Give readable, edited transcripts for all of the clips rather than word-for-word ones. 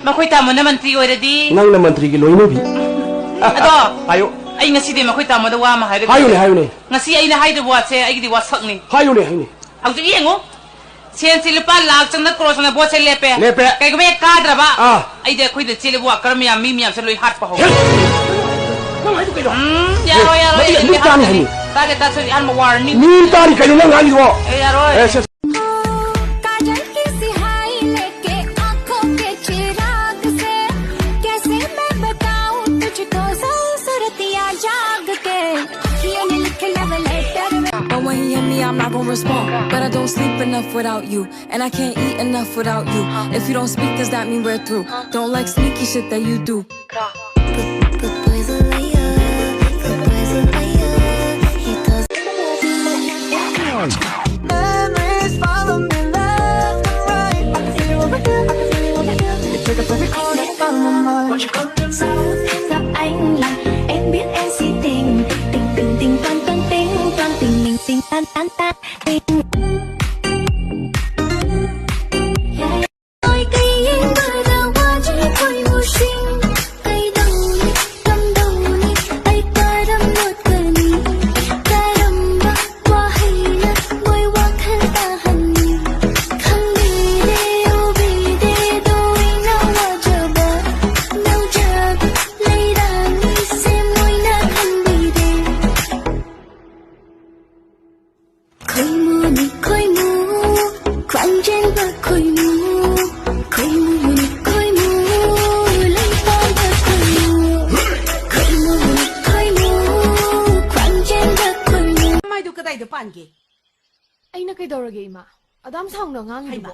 Makoy tamo na mantri already. Nang na mantri ki loino bi. Ado. Ayo. Ay ngasi di makoy tamo da wa ma hayde. Hayo ne. Ngasi ay na hayde wa se ay di wa sak ni. Hayo ne. Ang tu yengo. Sen silpa lak chang na cross na bo se lepe. Lepe. Kay ko me kadra ba. Ah. Ay de koy de chile wa karam ya mi se loi hat pa ho. Nang haydo kayo. Yaro. Ni tani hani. Tage ta se an ma warning. Ni tani kayo nang hani wo. Yaro. I'm not gonna respond, but I don't sleep enough without you, and I can't eat enough without you. If you don't speak, does that mean we're through? Don't like sneaky shit that you do. Memories follow me left and right. I feel you take up every corner of my mind. Won't you come Sao gặp anh là em biết em si tình toan tình mình tình tan tình ôi cây em vừa đào hoa chỉ khôi mù sinh cây đầu ni tay ta đâm một cờ ni ta đâm ba qua hay là môi qua khăn ta hằn ni khăn đi đê đôi nào là chờ bờ lấy đàn đi xem môi na khăn đi đê khôi mù khoảng trên bờ khôi mù lấy phong bờ khôi mù khoảng trên bờ khôi mù mai du kadai da pange ai na kay dorage ma adam sang na ngang hai ba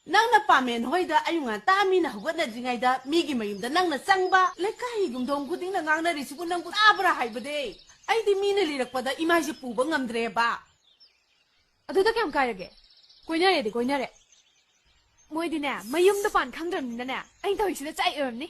nang na pamen hoi da ayunga ta mi na hugat na jingai da mi gi mayum da nang na changba le kai gum dong kuding na ngang na ri sibu nang ku abra hai ba de ai di mi na lirak pa da imai se pu ba ngamdre ba adu da kyam kairage koinare moi di na mayum da pan khangdram na na ai thoi sida chai eram ni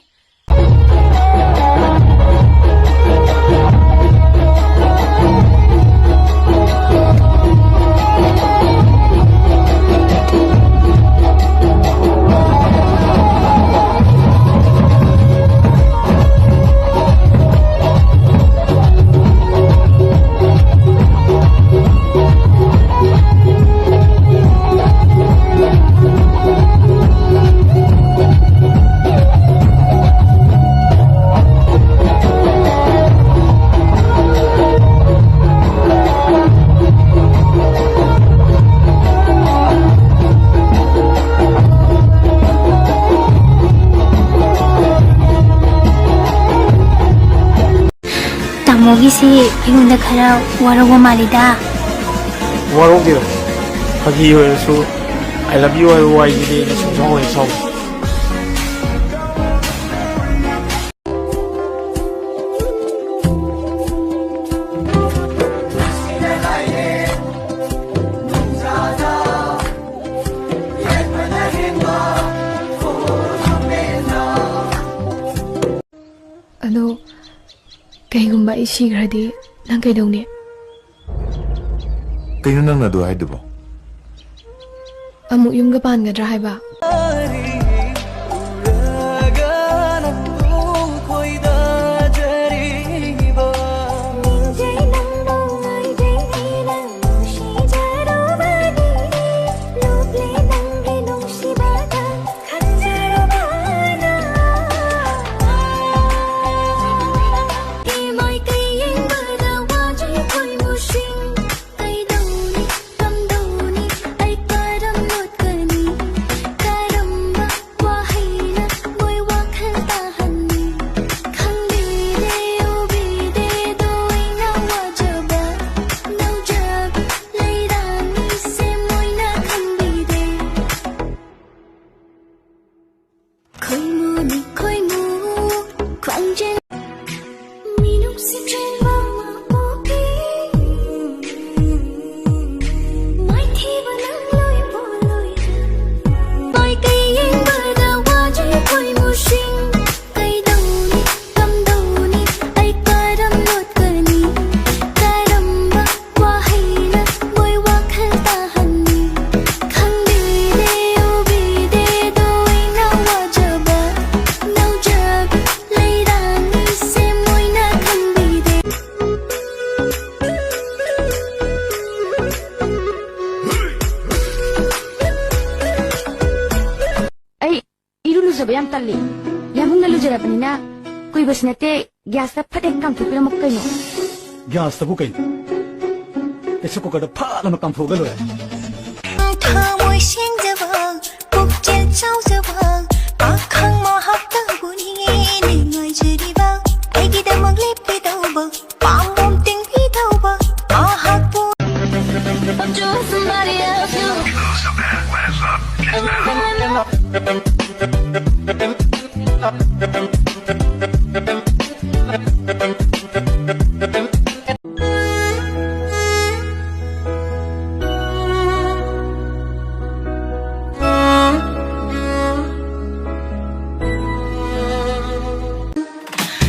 Mogisi ingunda khara warawa malida Warong diro. Hagi hoy so I love you I wai di na sung hoy so. ado kaygumba isi gradi nang kay dongni kayo nang nado hay diba? amuk yung gapan gadra hay ba tay đầu ni cầm đầu ni tay ta đâm một cờ ꯂꯨꯖꯕ ꯌꯥꯝ ꯇꯜꯂꯤ ꯌꯥꯝꯅ ꯂꯨꯖꯔꯕꯅꯤꯅ ꯀꯨꯏꯕꯁꯨ ꯅꯠꯇꯦ ꯒ꯭ꯌꯥꯁꯇ ꯐꯠ ꯀꯥꯝꯊꯣꯛꯄꯤꯔꯝꯃꯨ ꯀꯩꯅꯣ ꯒ꯭ꯌꯥꯁꯇꯕꯨ ꯀꯩꯅꯣ ꯄ꯭ꯔꯦꯁꯔ ꯀꯨꯀꯔꯗ ꯐꯠ ꯑꯃ ꯀꯥꯝꯊꯣꯛꯑꯒ ꯂꯣꯏꯔꯦ ꯊꯃꯣꯏ ꯁꯦꯡꯖꯕ ꯄꯨꯛꯆꯦꯜ ꯆꯥꯎꯖꯕ ꯄꯥꯈꯪ ꯃꯍꯥꯛꯇꯕꯨꯅꯤ ꯅꯤꯡꯉꯥꯏꯖꯔꯤꯕ ꯑꯩꯒꯤꯗꯃꯛ ꯂꯦꯞꯄꯤꯗꯧꯕ ꯄꯥꯝꯕꯣꯝ ꯇꯤꯡꯕꯤꯗꯧꯕ ꯃꯍꯥꯛꯄꯨ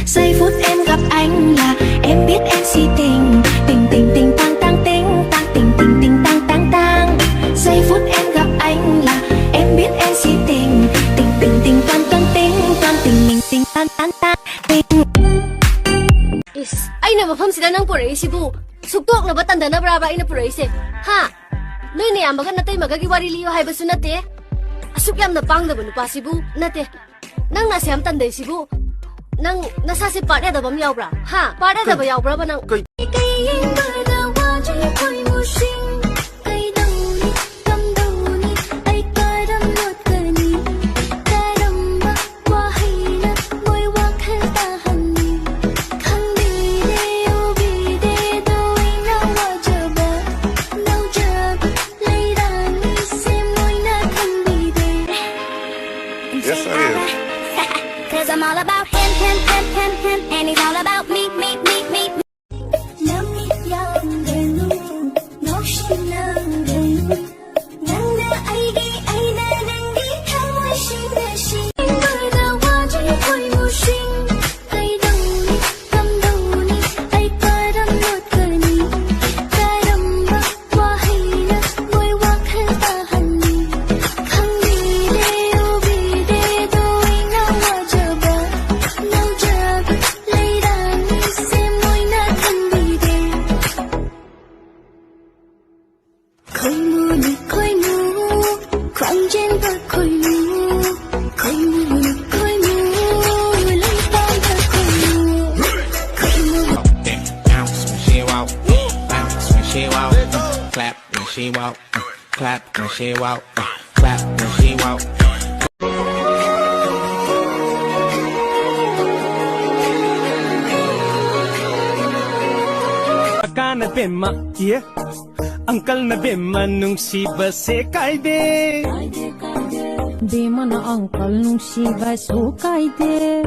giây phút em gặp anh là em biết em si tình tình tình tình tang tang tình tang tình tình tình tang tang tang giây phút em gặp anh là em biết em si tình tình tình tình tang tang tình tang tình tình tình tang tang tang tình is aina mafam sida nang pore isibu suktok na batan dana braba aina pore ise ha noi ne amaga natai maga gi wari liyo hai basu nate asuk yam na pang da banu pasibu nate nang na sam tan dei sibu nang nasa si part da bam yaw bra ha part da ba yaw bra ba nang cây em bờ đào hoa cho em khơi mùa sinh cây đầu ni cầm đầu ni ai cài đâm lột cờ ni cài đâm ba qua hay na môi qua khẽ ta hằn ni khăn đi để yêu vì để đôi nhau qua chờ bờ đâu chờ lấy đàn ni xem môi na khăn đi để Yes, I am. Cause I'm all about him, and he's all about me. Nam yang gelu, no shinang gelu. Nanda aigi aina nangi thamoi shin shin. Murda waji koi mushin, kai dau ni, kam dau ni, ai karam not karni. Karam ba wahi na, moi wa khal ta hanni. Khang ni de o bi de doi na wa jaba. No jab, lay down ni se moi na kan bi de. Khoi mu ni khoi mu, khoang chen ba khoi mu. Khoi mu ni khoi mu, lay down ba khoi mu. Khoi mu. Bounce when she walk, bounce when she walk, clap when she walk, clap when she walk, clap when she walk. Kana bema, yeah. Uncle na bema nung si base kaide. Bema na uncle nung si ba so kaide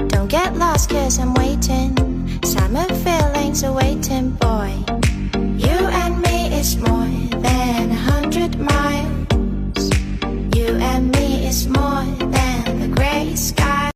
Don't get lost 'cause I'm waiting. Summer feelings are waiting.